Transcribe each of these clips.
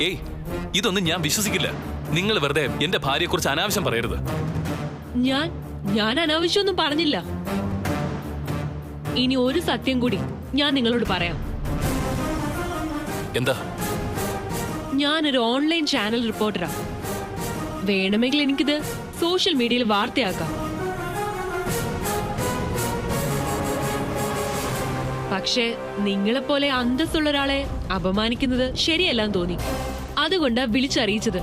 ഏയ്, ഇതൊന്നും ഞാൻ വിശ്വസിക്കില്ല. നിങ്ങൾ വെറുതെ എന്റെ ഭാര്യയെ കുറിച്ച് അനാവശ്യം പറയരുത്. ഞാൻ അനാവശ്യമൊന്നും പറഞ്ഞില്ല. ഇനി ഒരു സത്യം കൂടി ഞാൻ നിങ്ങളോട് പറയാം. എന്താ? ഞാനൊരു ഓൺലൈൻ ചാനൽ റിപ്പോർട്ടറാ. വേണമെങ്കിൽ എനിക്കിത് സോഷ്യൽ മീഡിയയിൽ വാർത്തയാക്കാം. പക്ഷേ നിങ്ങളെപ്പോലെ അന്തസ്സുള്ള ഒരാളെ അപമാനിക്കുന്നത് ശരിയല്ലെന്ന് തോന്നി. അതുകൊണ്ടാ വിളിച്ചറിയിച്ചത്.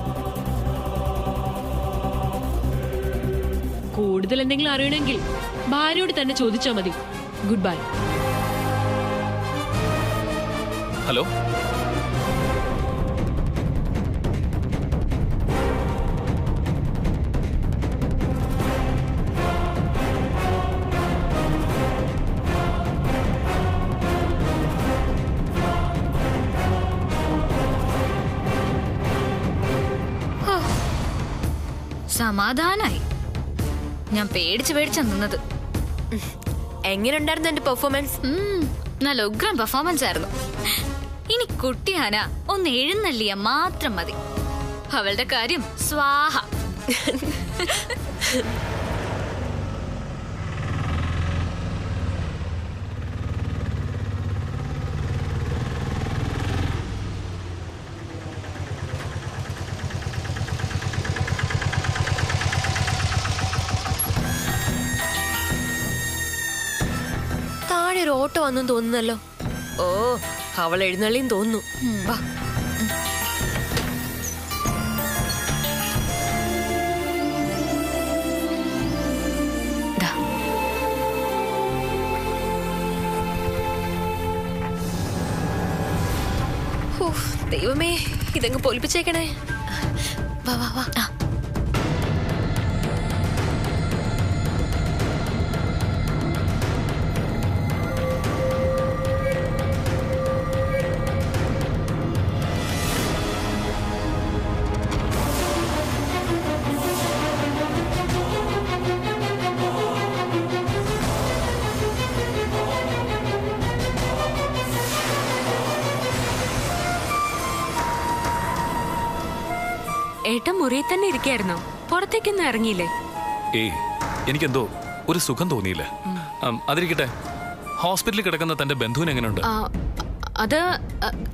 കൂടുതൽ എന്തെങ്കിലും അറിയണമെങ്കിൽ ഭാര്യയോട് തന്നെ ചോദിച്ചാൽ മതി. Good bye. ഹലോ, സമാധാനായി. ഞാൻ പേടിച്ച് നിന്നത്. എങ്ങനെയുണ്ടായിരുന്നു എന്റെ പെർഫോമൻസ്? നല്ല ഉഗ്രം പെർഫോമൻസ് ആയിരുന്നു. ഇനി കുട്ടിയാന ഒന്ന് എഴുന്നള്ളിയ മാത്രം മതി. അവളുടെ കാര്യം സ്വാഹ. ഒരു ഓട്ടോ വന്നു തോന്നുന്നല്ലോ. ഓ, അവൾ എഴുന്നള്ളിയും തോന്നുന്നു. വാ. ദൈവമേ, ഇതങ്ങ് പൊലിപ്പിച്ചേക്കണേ. വാ വാ വാ. ഏട്ടൻ മുറിയിൽ തന്നെ ഇരിക്കായിരുന്നോ? പുറത്തേക്കൊന്നും ഇറങ്ങിയില്ലേ? ഏയ്, എനിക്കെന്തോ ഒരു സുഖം തോന്നിയില്ല. അതിരിക്കട്ടെ, ഹോസ്പിറ്റലിൽ കിടക്കുന്ന തന്റെ ബന്ധുവിന് എങ്ങനെയുണ്ട്?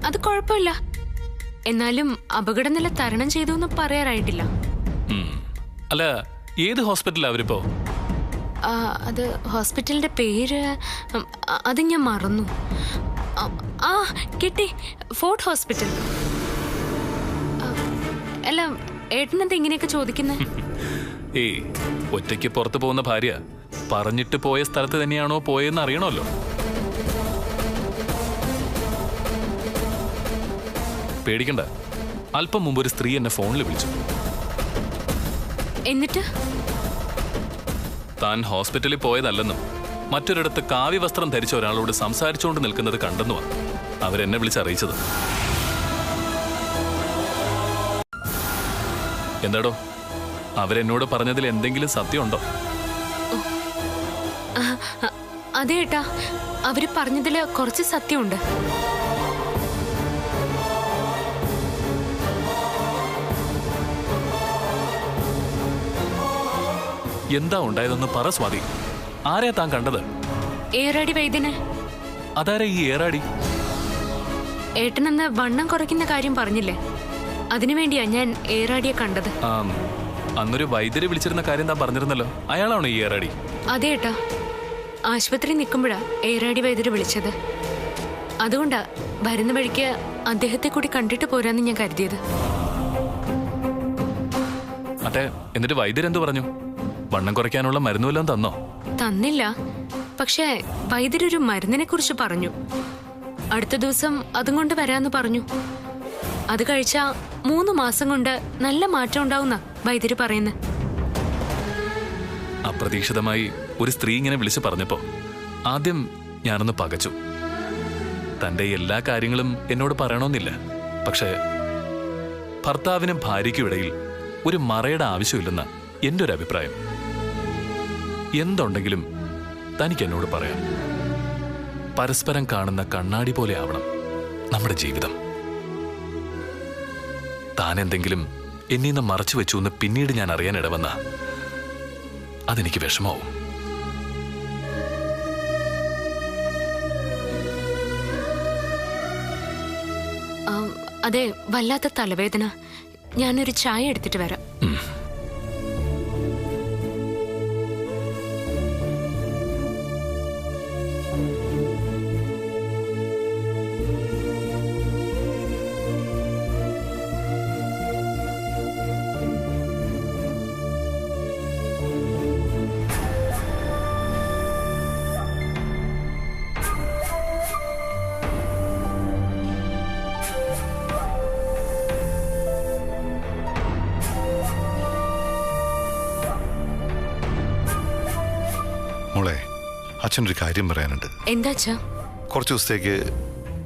അത് കുഴപ്പമില്ല. എന്നാലും അപകടനില തരണം ചെയ്തു എന്ന് പറയാറായിട്ടില്ല. അല്ല, ഏത് ഹോസ്പിറ്റലാ അവരിപ്പോ? അത് ഹോസ്പിറ്റലിന്റെ പേര് അത് ഞാൻ മറന്നു. കിട്ടി, ഫോർട്ട് ഹോസ്പിറ്റൽ. അല്ല, ഏട്ടനെന്താ ഇങ്ങനെയൊക്കെ ചോദിക്കുന്നേ? ഏയ്, ഒറ്റയ്ക്ക് പുറത്തു പോകുന്ന ഭാര്യ പറഞ്ഞിട്ട് പോയ സ്ഥലത്ത് തന്നെയാണോ പോയെന്ന് അറിയണമല്ലോ. പേടിക്കണ്ട, അല്പം മുമ്പ് ഒരു സ്ത്രീ എന്നെ ഫോണിൽ വിളിച്ചു. എന്നിട്ട് താൻ ഹോസ്പിറ്റലിൽ പോയതല്ലെന്നും മറ്റൊരിടത്ത് കാവ്യവസ്ത്രം ധരിച്ച ഒരാളോട് സംസാരിച്ചുകൊണ്ട് നിൽക്കുന്നത് കണ്ടെന്നുമാണ് അവരെന്നെ വിളിച്ചറിയിച്ചത്. എന്താടോ, അവരെന്നോട് പറഞ്ഞതിൽ എന്തെങ്കിലും സത്യമുണ്ടോ? അതെ ഏട്ടാ, അവര് പറഞ്ഞതില് കുറച്ച് സത്യമുണ്ട്. എന്താ ഉണ്ടായതെന്ന് പറ സ്വാതി. ആരെയാ താൻ കണ്ടത്? ഏറാടി വൈദ്യനെ. അതാരാ ഈ ഏറാടി? ഏട്ടനെന്ന് വണ്ണം കുറയ്ക്കുന്ന കാര്യം പറഞ്ഞില്ലേ, അതിനുവേണ്ടിയാ ഞാൻ ഏറാടിയെ കണ്ടത്. അന്നൊരു വൈദ്യരെ വിളിച്ചിരുന്ന കാര്യം താൻ പറഞ്ഞിരുന്നല്ലോ, അയാളാണോ ഈ ഏറാടി? അതെ ഏട്ടാ, ആശുപത്രി നിൽക്കുമ്പോഴാ ഏറാടി വൈദ്യരെ വിളിച്ചത്. അതുകൊണ്ടാ വരുന്ന വഴിക്ക് അദ്ദേഹത്തെ കൂടി കണ്ടിട്ട് പോരാന്ന് ഞാൻ കരുതിയത്. അതെ, എന്നിട്ട് വൈദ്യരെന്തു പറഞ്ഞു? വണ്ണം കുറയ്ക്കാനുള്ള മരുന്നുവെല്ലാം തന്നോ? തന്നില്ല, പക്ഷേ വൈദ്യരൊരു മരുന്നിനെ കുറിച്ച് പറഞ്ഞു. അടുത്ത ദിവസം അതും കൊണ്ട് വരാന്ന് പറഞ്ഞു. അത് കഴിച്ചാ 3 മാസം കൊണ്ട് നല്ല മാറ്റം ഉണ്ടാവുന്ന വൈദ്യര് പറയുന്നത്. അപ്രതീക്ഷിതമായി ഒരു സ്ത്രീ ഇങ്ങനെ വിളിച്ചു പറഞ്ഞപ്പോ ആദ്യം ഞാനൊന്ന് പകച്ചു. തന്റെ എല്ലാ കാര്യങ്ങളും എന്നോട് പറയണമെന്നില്ല, പക്ഷേ ഭർത്താവിനും ഭാര്യയ്ക്കും ഇടയിൽ ഒരു മറയുടെ ആവശ്യമില്ലെന്ന എൻ്റെ ഒരു അഭിപ്രായം. എന്തുണ്ടെങ്കിലും തനിക്ക് എന്നോട് പറയാം. പരസ്പരം കാണുന്ന കണ്ണാടി പോലെ ആവണം നമ്മുടെ ജീവിതം. താൻ എന്തെങ്കിലും എന്നീന്ന് മറച്ചു വെച്ചു എന്ന് പിന്നീട് ഞാൻ അറിയാൻ ഇടവന്ന അതെനിക്ക് വിഷമാവും. അതെ, വല്ലാത്ത തലവേദന. ഞാനൊരു ചായ എടുത്തിട്ട് വരാം. മോളെ, അച്ഛനൊരു കാര്യം പറയാനുണ്ട്. എന്താച്ചാ? കുറച്ച് ദിവസത്തേക്ക്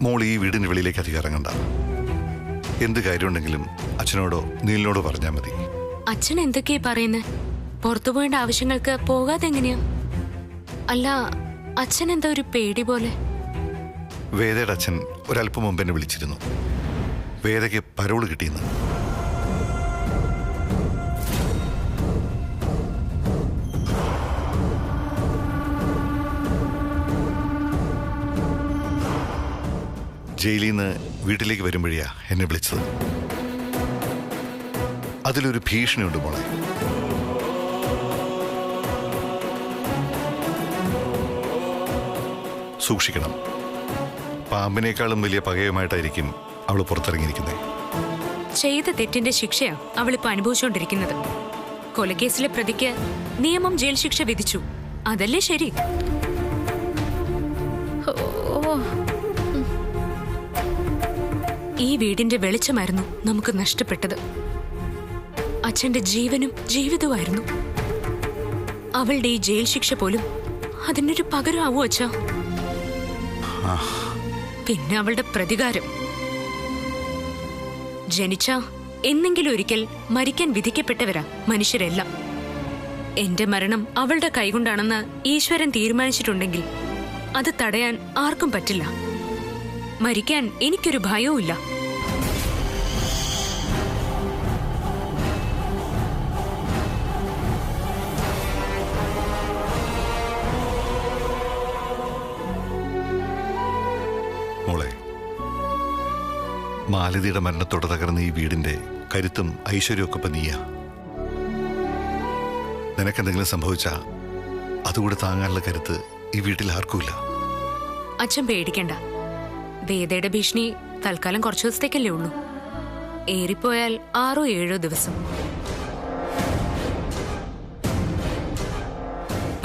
മോൾ ഈ വീടിന് വെളിയിലേക്ക് അധികം ഇറങ്ങണ്ട. എന്ത് കാര്യമുണ്ടെങ്കിലും അച്ഛനോടോ നീലിനോടോ പറഞ്ഞാൽ മതി. അച്ഛൻ എന്തൊക്കെയാ പറയുന്നത്? പുറത്തു പോകേണ്ട ആവശ്യങ്ങൾക്ക് പോകാതെ എങ്ങനെയാ? അല്ല, അച്ഛൻ എന്താ ഒരു പേടി പോലെ? വേദയുടെ അച്ഛൻ ഒരല്പം മുമ്പ് എന്നെ വിളിച്ചിരുന്നു. വേദയ്ക്ക് പരോള് കിട്ടിയെന്ന്. ജയിലിൽ നിന്ന് വീട്ടിലേക്ക് വരുമ്പോഴാ എന്നെ വിളിച്ചത്. അതിലൊരു ഭീഷണിയുണ്ട് മോളെ. സൂക്ഷിക്കണം. പാമ്പിനേക്കാളും വലിയ പകയുമായിട്ടായിരിക്കും അവൾ പുറത്തിറങ്ങിയിരിക്കുന്നത്. ചെയ്ത തെറ്റിന്റെ ശിക്ഷയാ അവളിപ്പോ അനുഭവിച്ചുകൊണ്ടിരിക്കുന്നത്. കൊലക്കേസിലെ പ്രതിക്ക് നിയമം ജയിൽ ശിക്ഷ വിധിച്ചു. അതല്ലേ ശരി? ഈ വീടിന്റെ വെളിച്ചമായിരുന്നു നമുക്ക് നഷ്ടപ്പെട്ടത്. അച്ഛന്റെ ജീവനും ജീവിതവുമായിരുന്നു. അവളുടെ ഈ ജയിൽ ശിക്ഷ പോലും അതിനൊരു പകരമാവോ അച്ഛാ? പിന്നെ അവളുടെ പ്രതികാരം. ജനിച്ച എന്നെങ്കിലും ഒരിക്കൽ മരിക്കാൻ വിധിക്കപ്പെട്ടവരാ മനുഷ്യരെല്ലാം. എന്റെ മരണം അവളുടെ കൈകൊണ്ടാണെന്ന് ഈശ്വരൻ തീരുമാനിച്ചിട്ടുണ്ടെങ്കിൽ അത് തടയാൻ ആർക്കും പറ്റില്ല. മരിക്കാൻ എനിക്കൊരു ഭയവുമില്ല. മോളെ, മാലതിയുടെ മരണത്തോടെ തകർന്ന ഈ വീടിന്റെ കരുത്തും ഐശ്വര്യമൊക്കെ ഇപ്പൊ നീയാ. നിനക്കെന്തെങ്കിലും സംഭവിച്ചാ അതുകൂടെ താങ്ങാനുള്ള കരുത്ത് ഈ വീട്ടിൽ ആർക്കുമില്ല. അച്ഛൻ പേടിക്കണ്ട. വേദയുടെ ഭീഷണി തൽക്കാലം കുറച്ചു ദിവസത്തേക്കല്ലേ ഉള്ളൂ. ഏറിപ്പോയാൽ 6-7 ദിവസം.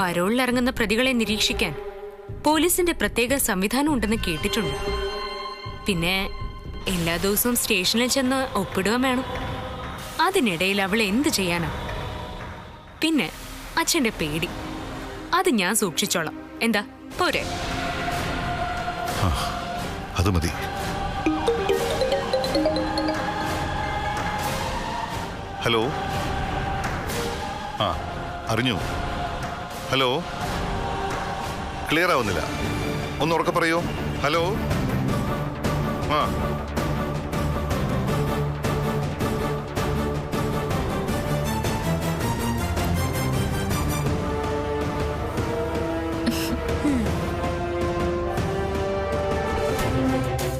പരോളിലിറങ്ങുന്ന പ്രതികളെ നിരീക്ഷിക്കാൻ പോലീസിന്റെ പ്രത്യേക സംവിധാനം ഉണ്ടെന്ന് കേട്ടിട്ടുണ്ട്. പിന്നെ എല്ലാ ദിവസവും സ്റ്റേഷനിൽ ചെന്ന് ഒപ്പിടുകയും വേണം. അതിനിടയിൽ അവൾ എന്ത് ചെയ്യാനാ? പിന്നെ അച്ഛന്റെ പേടി, അത് ഞാൻ സൂക്ഷിച്ചോളാം. എന്താ പോരെ? അത് മതി. ഹലോ, അറിഞ്ഞു. ഹലോ, ക്ലിയർ ആവുന്നില്ല. ഒന്ന് ഉറക്കെ പറയൂ. ഹലോ.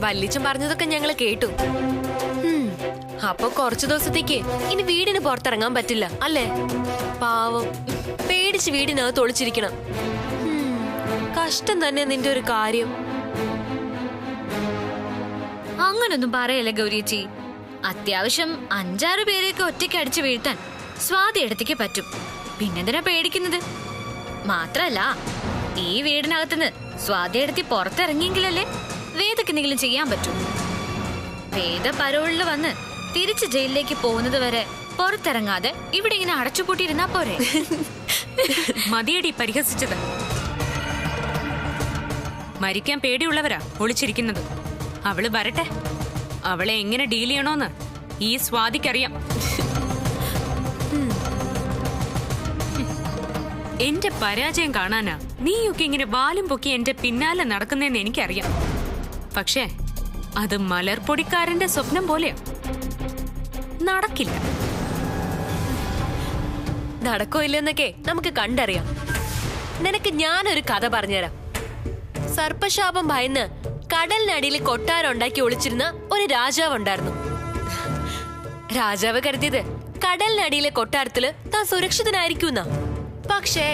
വല്ലിച്ചും പറഞ്ഞതൊക്കെ ഞങ്ങൾ കേട്ടു. അപ്പൊ കുറച്ചു ദിവസത്തേക്ക് ഇനി വീടിന് പുറത്തിറങ്ങാൻ പറ്റില്ല അല്ലേ? പാവം, പേടിച്ച് വീടിനകത്ത് ഒളിച്ചിരിക്കണം. കഷ്ടം തന്നെ നിന്റെ ഒരു കാര്യം. അങ്ങനൊന്നും പറയല്ലേ ഗൗരിയേച്ചി. അത്യാവശ്യം 5-6 പേരെയൊക്കെ ഒറ്റയ്ക്ക് അടിച്ചു വീഴ്ത്താൻ സ്വാതി എടുത്തേക്ക് പറ്റും. പിന്നെന്തിനാ പേടിക്കുന്നത്? മാത്രല്ല, ഈ വീടിനകത്തുനിന്ന് സ്വാതി എടുത്തി പുറത്തിറങ്ങിയെങ്കിലല്ലേ വേദക്ക് എന്തെങ്കിലും ചെയ്യാൻ പറ്റും. വേദ പരോളിൽ വന്ന് തിരിച്ച് ജയിലിലേക്ക് പോകുന്നത് വരെ പുറത്തിറങ്ങാതെ ഇവിടെ ഇങ്ങനെ അടച്ചുപൂട്ടിയിരുന്നാ പോരെ? മതിയടി പരിഹസിച്ചത്. മരിക്കാൻ പേടിയുള്ളവരാ ഒളിച്ചിരിക്കുന്നത്. അവള് വരട്ടെ. അവളെ എങ്ങനെ ഡീൽ ചെയ്യണോന്ന് ഈ സ്വാതിക്കറിയാം. എന്റെ പരാജയം കാണാനാ നീയൊക്കെ ഇങ്ങനെ വാലും പൊക്കി എന്റെ പിന്നാലെ നടക്കുന്നതെന്ന് എനിക്കറിയാം. പക്ഷേ അത് മലർപ്പൊടിക്കാരന്റെ സ്വപ്നം പോലെയാ. നടക്കില്ല. നടക്കോ ഇല്ലെന്നൊക്കെ നമുക്ക് കണ്ടറിയാം. നിനക്ക് ഞാനൊരു കഥ പറഞ്ഞുതരാം. സർപ്പശാപം ഭയന്ന് കടലിനടിയിൽ കൊട്ടാരം ഉണ്ടാക്കി ഒളിച്ചിരുന്ന ഒരു രാജാവ് ഉണ്ടായിരുന്നു. രാജാവ് കരുതിയത് കടലിനടിയിലെ കൊട്ടാരത്തില് താൻ സുരക്ഷിതനായിരിക്കുന്ന. പക്ഷേ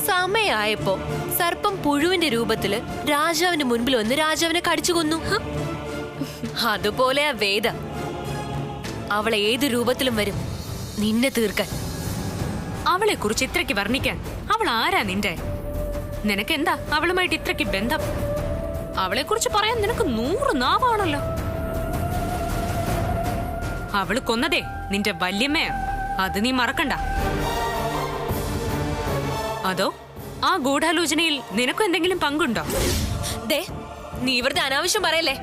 സമയായപ്പോ സർപ്പം പുഴുവിന്റെ രൂപത്തില് രാജാവിന്റെ മുൻപിൽ വന്ന് രാജാവിനെ കടിച്ചു കൊന്നു. അതുപോലെ ആ വേദ, അവൾ ഏത് രൂപത്തിലും വരും നിന്നെ തീർക്കാൻ. അവളെ കുറിച്ച് ഇത്രയ്ക്ക് വർണ്ണിക്കാൻ അവൾ ആരാ നിന്റെ? നിനക്കെന്താ അവളുമായിട്ട് ഇത്രയ്ക്ക് ബന്ധം? അവളെ കുറിച്ച് പറയാൻ നിനക്ക് 100 നാവാണല്ലോ. അവള് കൊന്നതേ നിന്റെ വല്യമ്മയാ, അത് നീ മറക്കണ്ട. അതോ ആ ഗൂഢാലോചനയിൽ നിനക്കും എന്തെങ്കിലും പങ്കുണ്ടോ? ദേ, നീ ഇവിടുത്തെ അനാവശ്യം പറയല്ലേ.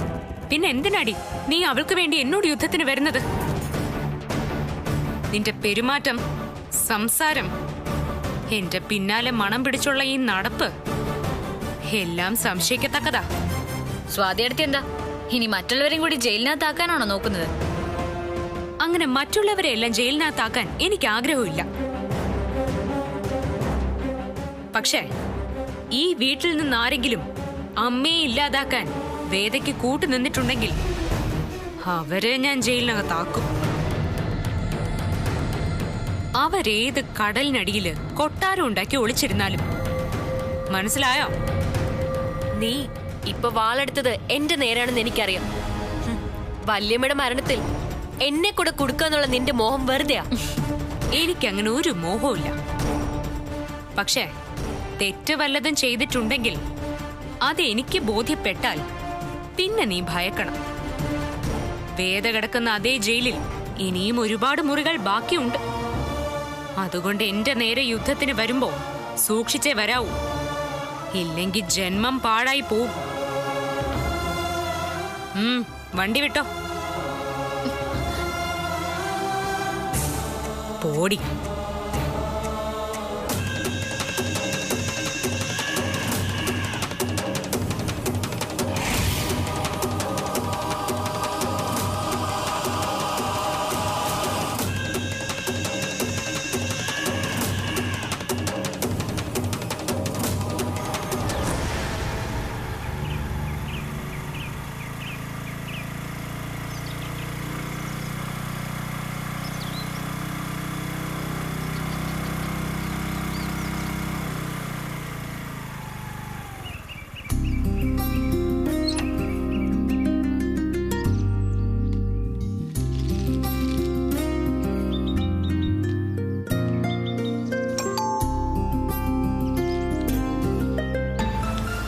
പിന്നെ എന്തിനാടി നീ അവൾക്ക് വേണ്ടി എന്നോട് യുദ്ധത്തിന് വരുന്നത്? നിന്റെ പെരുമാറ്റം, സംസാരം, എന്റെ പിന്നാലെ മണം പിടിച്ചുള്ള ഈ നടപ്പ് എല്ലാം സംശയിക്കത്തക്കതാ. സ്വാതിയടുത്ത് എന്താ ഇനി മറ്റുള്ളവരെയും കൂടി ജയിലിനകത്താക്കാനാണോ നോക്കുന്നത്? അങ്ങനെ മറ്റുള്ളവരെ എല്ലാം ജയിലിനകത്താക്കാൻ എനിക്ക് ആഗ്രഹമില്ല. പക്ഷേ ഈ വീട്ടിൽ നിന്ന് ആരെങ്കിലും അമ്മയെ ഇല്ലാതാക്കാൻ വേദയ്ക്ക് കൂട്ടുനിന്നിട്ടുണ്ടെങ്കിൽ അവരെ ഞാൻ ജയിലിനകത്താക്കും. അവരേത് കടലിനടിയില് കൊട്ടാരം ഉണ്ടാക്കി ഒളിച്ചിരുന്നാലും. മനസ്സിലായോ? നീ ഇപ്പൊ വാളെടുത്തത് എന്റെ നേരാണെന്ന് എനിക്കറിയാം. വല്യമ്മയുടെ മരണത്തിൽ എന്നെ കൂടെ കൊടുക്കാന്നുള്ള നിന്റെ മോഹം വെറുതെയാ. എനിക്കങ്ങനെ ഒരു മോഹമില്ല. പക്ഷേ തെറ്റ് വല്ലതും ചെയ്തിട്ടുണ്ടെങ്കിൽ അതെനിക്ക് ബോധ്യപ്പെട്ടാൽ പിന്നെ നീ ഭയക്കണം. വേദ കിടക്കുന്ന അതേ ജയിലിൽ ഇനിയും ഒരുപാട് മുറികൾ ബാക്കിയുണ്ട്. അതുകൊണ്ട് എന്റെ നേരെ യുദ്ധത്തിന് വരുമ്പോ സൂക്ഷിച്ചേ വരാവൂ. ഇല്ലെങ്കിൽ ജന്മം പാഴായി പോവും. വണ്ടി വിട്ടോ. പോടി.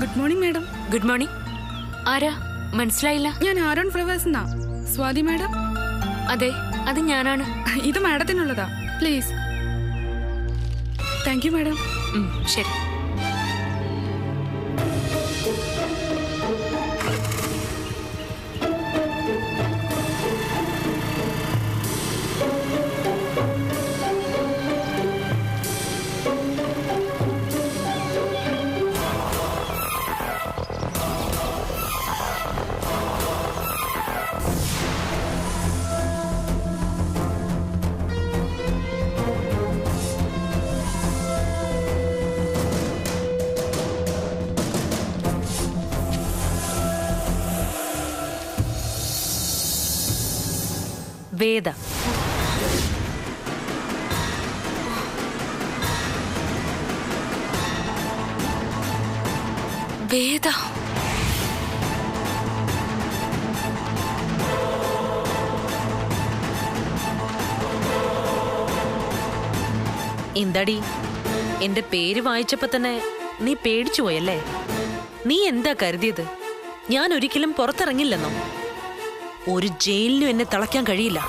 Good morning madam. Good morning. ആരാ? മനസ്സിലായില്ല. ഞാൻ ആരോൺ ഫ്ലവേഴ്സ്. സ്വാതി മാഡം? അതെ, അത് ഞാനാണ്. ഇത് മാഡത്തിനുള്ളതാ, പ്ലീസ്. Thank you madam. ശരി. വേദ. വേദ. എന്താടി, എന്റെ പേര് വായിച്ചപ്പോ തന്നെ നീ പേടിച്ചു പോയല്ലേ? നീ എന്താ കരുതിയത്? ഞാൻ ഒരിക്കലും പുറത്തിറങ്ങില്ലെന്നോ? ഒരു ജയിലിലും എന്നെ തളയ്ക്കാൻ കഴിയില്ല.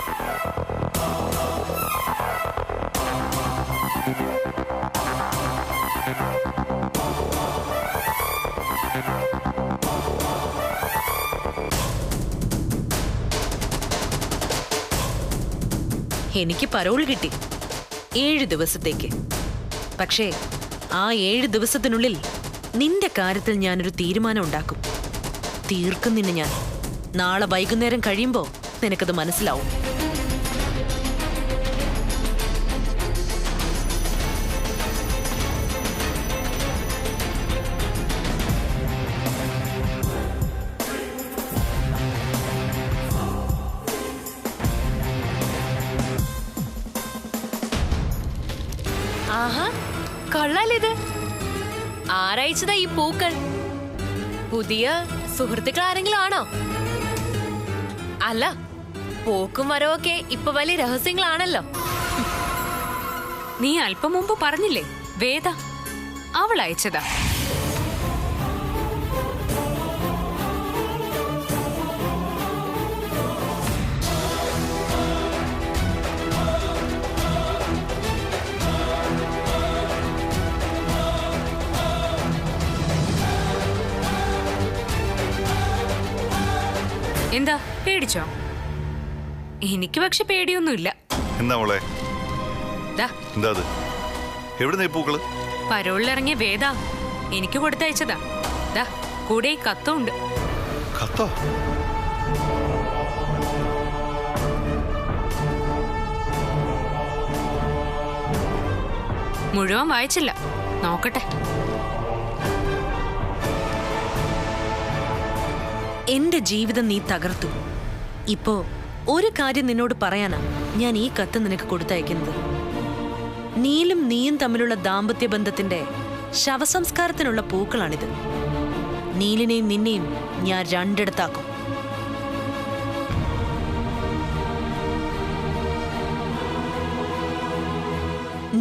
എനിക്ക് പരോൾ കിട്ടി 7 ദിവസത്തേക്ക്. പക്ഷേ ആ 7 ദിവസത്തിനുള്ളിൽ നിന്റെ കാര്യത്തിൽ ഞാനൊരു തീരുമാനം ഉണ്ടാക്കും. തീർക്കും നിന്നെ ഞാൻ. നാളെ വൈകുന്നേരം കഴിയുമ്പോ നിനക്കത് മനസ്സിലാവും. ആഹാ, കൊള്ളാലിത്. ആരയച്ചതാ ഈ പൂക്കൾ? പുതിയ സുഹൃത്തുക്കൾ ആരെങ്കിലും ആണോ? അല്ല, പോക്കും വരവൊക്കെ ഇപ്പൊ വലിയ രഹസ്യങ്ങളാണല്ലോ. നീ അല്പം മുമ്പ് പറഞ്ഞില്ലേ വേദ, അവൾ അയച്ചതാ. എന്താ പേടിച്ചോ? എനിക്ക് പക്ഷെ പേടിയൊന്നുമില്ല. എന്താ മോളെ? ദാ, എന്താ അത്? എവിടുന്ന ഈ പൂക്കള്? പരോളിലിറങ്ങിയ വേദ എനിക്ക് കൊടുത്തയച്ചതാ. ദാ, കൂടെ ഈ കത്തും ഉണ്ട്. കത്തോ? മുഴുവൻ വായിച്ചില്ല, നോക്കട്ടെ. എന്റെ ജീവിതം നീ തകർത്തു. ഇപ്പോ ഒരു കാര്യം നിന്നോട് പറയാനാ ഞാൻ ഈ കത്ത് നിനക്ക് കൊടുത്തയക്കുന്നത്. നീലും നീയും തമ്മിലുള്ള ദാമ്പത്യ ബന്ധത്തിന്റെ ശവസംസ്കാരത്തിനുള്ള പൂക്കളാണിത്. നീലിനെയും നിന്നെയും ഞാൻ രണ്ടിടത്താക്കും.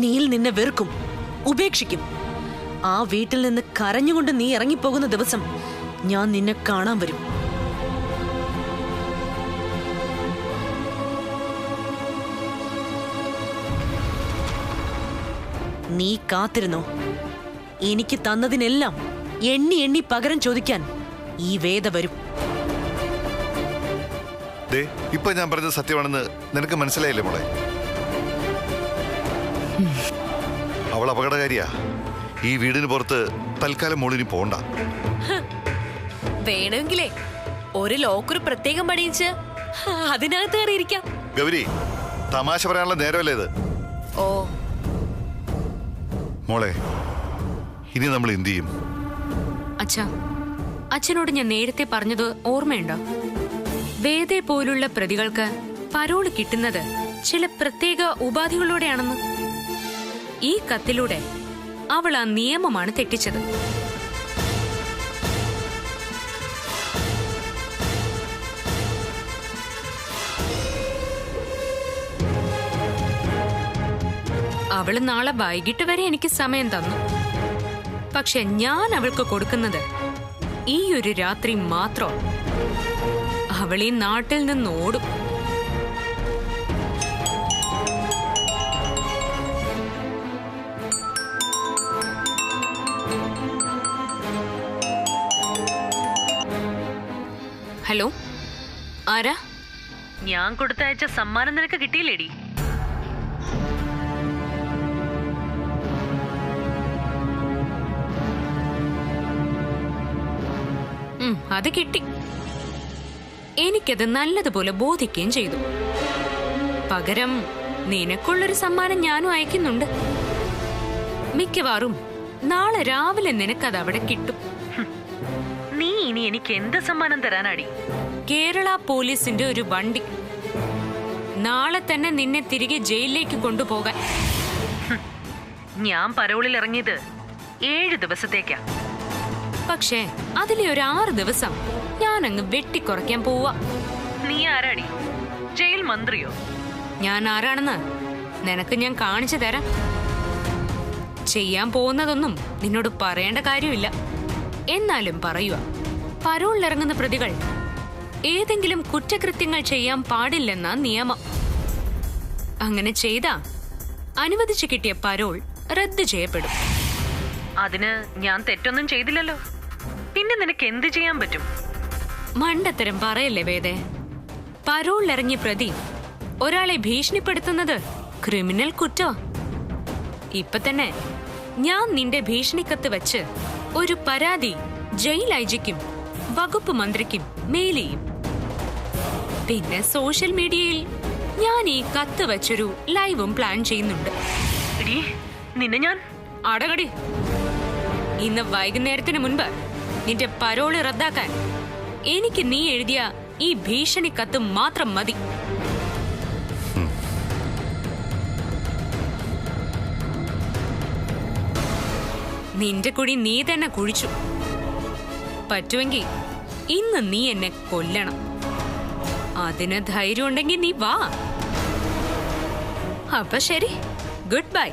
നീൽ നിന്നെ വെറുക്കും, ഉപേക്ഷിക്കും. ആ വീട്ടിൽ നിന്ന് കരഞ്ഞുകൊണ്ട് നീ ഇറങ്ങിപ്പോകുന്ന ദിവസം ഞാൻ നിന്നെ കാണാൻ വരും. നീ കാത്തിരുന്നോ? എനിക്ക് തന്നതിനെല്ലാം എണ്ണി എണ്ണി പകരം ചോദിക്കാൻ ഈ വേദ വരും. ഇപ്പൊ ഞാൻ പറഞ്ഞത് സത്യമാണെന്ന് നിനക്ക് മനസ്സിലായില്ലേ മോളെ? അവൾ അപകടകാരിയാ. ഈ വീടിന് പുറത്ത് തൽക്കാലം മോളിനി പോണ്ട. വേണമെങ്കിലേ ഒരു ലോക്കർ പ്രത്യേകം പണിയിച്ച് അതിനകത്ത് കയറിയിരിക്കാം. ഗൗരി, തമാശ പറയാനുള്ള നേരമല്ലേ ഇത്? ഓ മോളെ, ഇനി നമ്മൾ എന്ത് ചെയ്യും? അച്ഛാ, അച്ഛനോട് ഞാൻ നേരത്തെ പറഞ്ഞത് ഓർമ്മയുണ്ടോ? വേദയെ പോലുള്ള പ്രതികൾക്ക് പരോള് കിട്ടുന്നത് ചില പ്രത്യേക ഉപാധികളോടെയാണെന്ന്. ഈ കത്തിലൂടെ അവൾ ആ നിയമമാണ് തെറ്റിച്ചത്. അവള് നാളെ വൈകിട്ട് വരെ എനിക്ക് സമയം തന്നു. പക്ഷെ ഞാൻ അവൾക്ക് കൊടുക്കുന്നത് ഈ ഒരു രാത്രി മാത്രം. അവൾ ഈ നാട്ടിൽ നിന്ന് ഓടും. ഹലോ, ആരാ? ഞാൻ കൊടുത്തയച്ച സമ്മാനം നിനക്ക് കിട്ടിയില്ലേടി? അത് കിട്ടി. എനിക്കത് നല്ലതുപോലെ ബോധിക്കുകയും ചെയ്തു. പകരം നിനക്കുള്ളൊരു സമ്മാനം ഞാനും അയക്കുന്നുണ്ട്. മിക്കവാറും നാളെ രാവിലെ നിനക്കത് അവിടെ കിട്ടും. നീ ഇനി എനിക്ക് എന്ത് സമ്മാനം തരാനാടി? കേരള പോലീസിന്റെ ഒരു വണ്ടി. നാളെ തന്നെ നിന്നെ തിരികെ ജയിലിലേക്ക് കൊണ്ടുപോകാൻ. ഞാൻ പരോളിൽ ഇറങ്ങിയത് 7 ദിവസത്തേക്കാ. പക്ഷേ അതിലെ ഒരു 6 ദിവസം ഞാൻ അങ്ങ് വെട്ടിക്കുറയ്ക്കാൻ പോവാ. നീ ആരാടി? ജയിൽ മന്ത്രിയോ? ഞാൻ ആരാണെന്ന് നിനക്ക് ഞാൻ കാണിച്ചു തരാം. ചെയ്യാൻ പോകുന്നതൊന്നും നിന്നോട് പറയേണ്ട കാര്യമില്ല. എന്നാലും പറയുക, പരോളിലിറങ്ങുന്ന പ്രതികൾ ഏതെങ്കിലും കുറ്റകൃത്യങ്ങൾ ചെയ്യാൻ പാടില്ലെന്ന നിയമം. അങ്ങനെ ചെയ്താ അനുവദിച്ചു കിട്ടിയ പരോൾ റദ്ദ് ചെയ്യപ്പെടും. അതിന് ഞാൻ തെറ്റൊന്നും ചെയ്തില്ലല്ലോ. പിന്നെ നിനക്ക് എന്ത് ചെയ്യാൻ പറ്റും? മണ്ടത്തരം പറയല്ലേ വേദേ. പരോളിലിറങ്ങിയ പ്രതി ഒരാളെ ഭീഷണിപ്പെടുത്തുന്നത് ക്രിമിനൽ കുറ്റം. ഇപ്പൊ തന്നെ ഞാൻ നിന്റെ ഭീഷണിക്കത്ത് വെച്ച് ഒരു പരാതി ജയിൽ ഐജിക്കും വകുപ്പ് മന്ത്രിക്കും മെയിൽ ചെയ്യും. പിന്നെ സോഷ്യൽ മീഡിയയിൽ ഞാൻ ഈ കത്ത് വെച്ചൊരു ലൈവും പ്ലാൻ ചെയ്യുന്നുണ്ട്. നിന്നെ ഞാൻ അടകടി. ഇന്ന് വൈകുന്നേരത്തിന് മുൻപ് നിന്റെ പരോള് റദ്ദാക്കാൻ എനിക്ക് നീ എഴുതിയ ഈ ഭീഷണി കത്ത് മാത്രം മതി. നിന്റെ കുഴി നീ തന്നെ കുഴിച്ചു. പറ്റുമെങ്കിൽ ഇന്ന് നീ എന്നെ കൊല്ലണം. അതിന് ധൈര്യം ഉണ്ടെങ്കിൽ നീ വാ. അപ്പൊ ശരി, ഗുഡ് ബൈ.